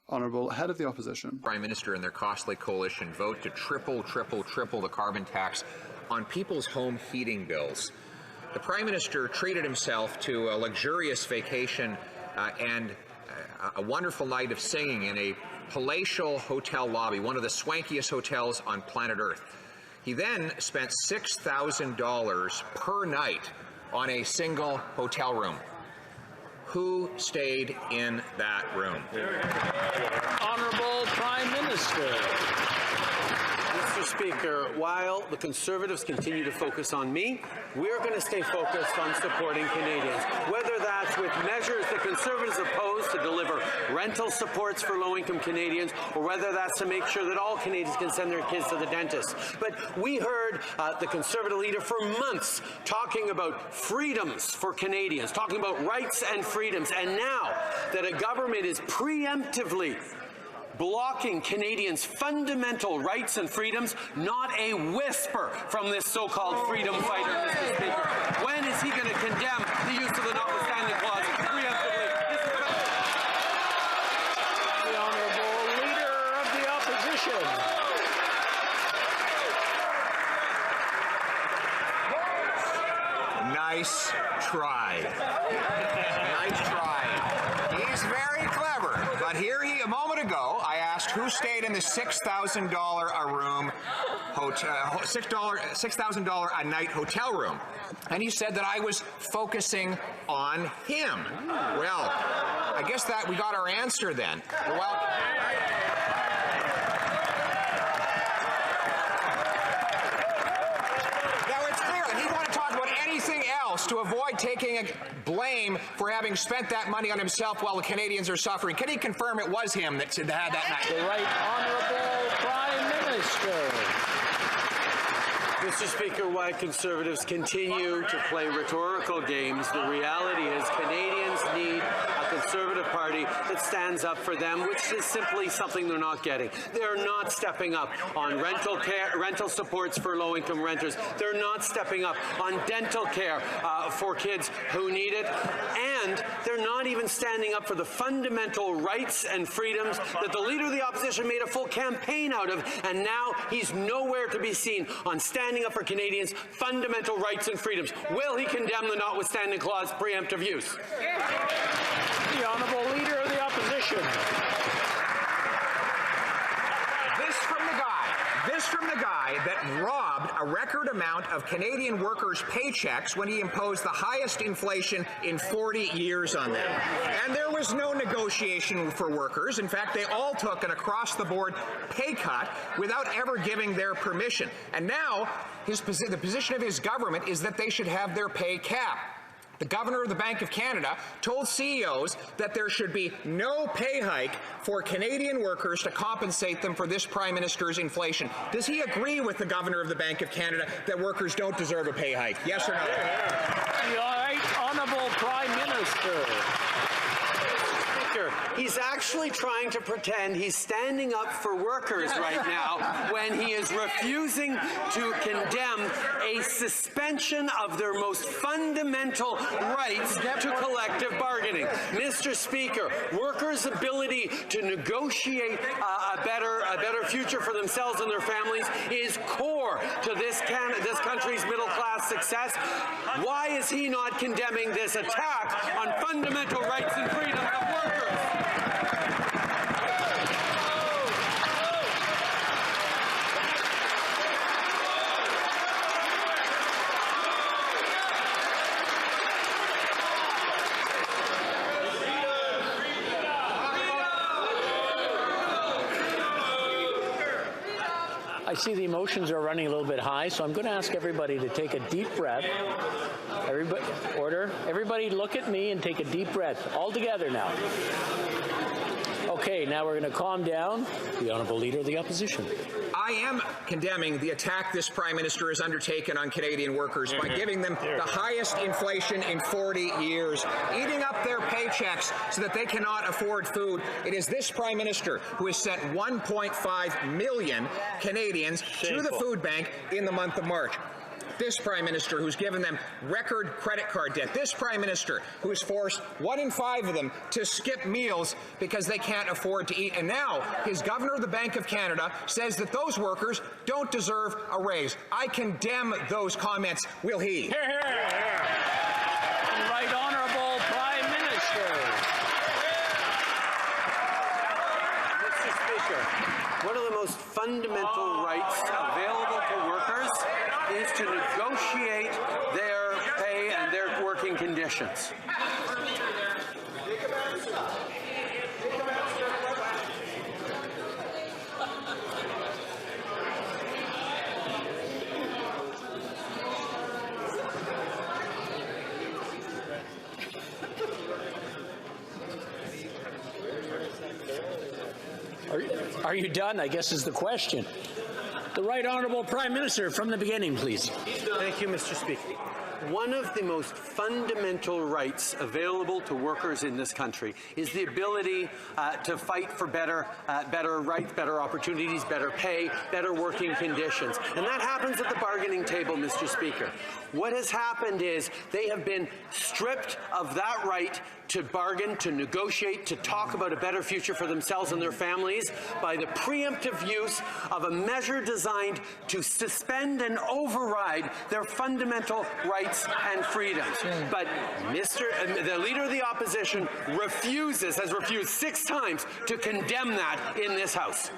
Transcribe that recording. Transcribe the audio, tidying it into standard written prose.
Honourable Head of the Opposition. Prime Minister and their costly coalition vote to triple the carbon tax on people's home heating bills. The Prime Minister treated himself to a luxurious vacation and a wonderful night of singing in a palatial hotel lobby, one of the swankiest hotels on planet Earth. He then spent $6,000 per night on a single hotel room. Who stayed in that room? Honourable Prime Minister. Mr. Speaker, while the Conservatives continue to focus on me, we're going to stay focused on supporting Canadians, whether that's with measures the Conservatives oppose to deliver rental supports for low-income Canadians, or whether that's to make sure that all Canadians can send their kids to the dentist. But we heard the Conservative leader for months talking about freedoms for Canadians, talking about rights and freedoms, and now that a government is preemptively blocking Canadians' fundamental rights and freedoms, not a whisper from this so-called freedom fighter, Mr. Speaker. When is he going to condemn the use of the notwithstanding clause preemptively? The Honourable Leader of the Opposition. Nice try. Nice try. He's very clever. But here a moment ago, I asked who stayed in the $6,000 a room hotel, $6,000 a night hotel room, and he said that I was focusing on him. Well, I guess that we got our answer then. Well. To avoid taking blame for having spent that money on himself while the Canadians are suffering. Can he confirm it was him that had that night? The Right Honourable Prime Minister. Mr. Speaker, why Conservatives continue to play rhetorical games, the reality is Canadians need a Conservative Party that stands up for them, which is simply something they're not getting. They're not stepping up on rental supports for low-income renters. They're not stepping up on dental care for kids who need it. And they're not even standing up for the fundamental rights and freedoms that the Leader of the Opposition made a full campaign out of, and now he's nowhere to be seen on standing up for Canadians' fundamental rights and freedoms. Will he condemn the notwithstanding clause preemptive use? The Honourable Leader of the Opposition. This from the guy that robbed a record amount of Canadian workers' paychecks when he imposed the highest inflation in 40 years on them. And there was no negotiation for workers. In fact, they all took an across-the-board pay cut without ever giving their permission. And now, the position of his government is that they should have their pay capped. The Governor of the Bank of Canada told CEOs that there should be no pay hike for Canadian workers to compensate them for this Prime Minister's inflation. Does he agree with the Governor of the Bank of Canada that workers don't deserve a pay hike? Yes or no? The Right Honourable Prime Minister. He's actually trying to pretend he's standing up for workers right now when he is refusing to condemn a suspension of their most fundamental rights to collective bargaining. Mr. Speaker, workers' ability to negotiate a better future for themselves and their families is core to this country's middle-class success. Why is he not condemning this attack on fundamental rights and freedoms of workers? I see the emotions are running a little bit high, so I'm going to ask everybody to take a deep breath. Everybody look at me and take a deep breath. All together now. Okay, now we're going to calm down. The Honourable Leader of the Opposition. I am condemning the attack this Prime Minister has undertaken on Canadian workers by giving them the highest inflation in 40 years, eating up their paychecks so that they cannot afford food. It is this Prime Minister who has sent 1.5 million Canadians to the food bank in the month of March. This Prime Minister who's given them record credit card debt. This Prime Minister who's forced 1 in 5 of them to skip meals because they can't afford to eat. And now his Governor of the Bank of Canada says that those workers don't deserve a raise. I condemn those comments. Will he? Hear, hear, hear. The Right Honourable Prime Minister. Mr. Speaker, one of the most fundamental rights available to workers is to negotiate their pay and their working conditions. Are you done, I guess is the question. The Right Honourable Prime Minister, from the beginning, please. Thank you, Mr. Speaker. One of the most fundamental rights available to workers in this country is the ability to fight for better rights, better opportunities, better pay, better working conditions. And that happens at the bargaining table, Mr. Speaker. What has happened is they have been stripped of that right to bargain, to negotiate, to talk about a better future for themselves and their families by the preemptive use of a measure designed to suspend and override their fundamental rights and freedoms. But the Leader of the Opposition has refused 6 times to condemn that in this House.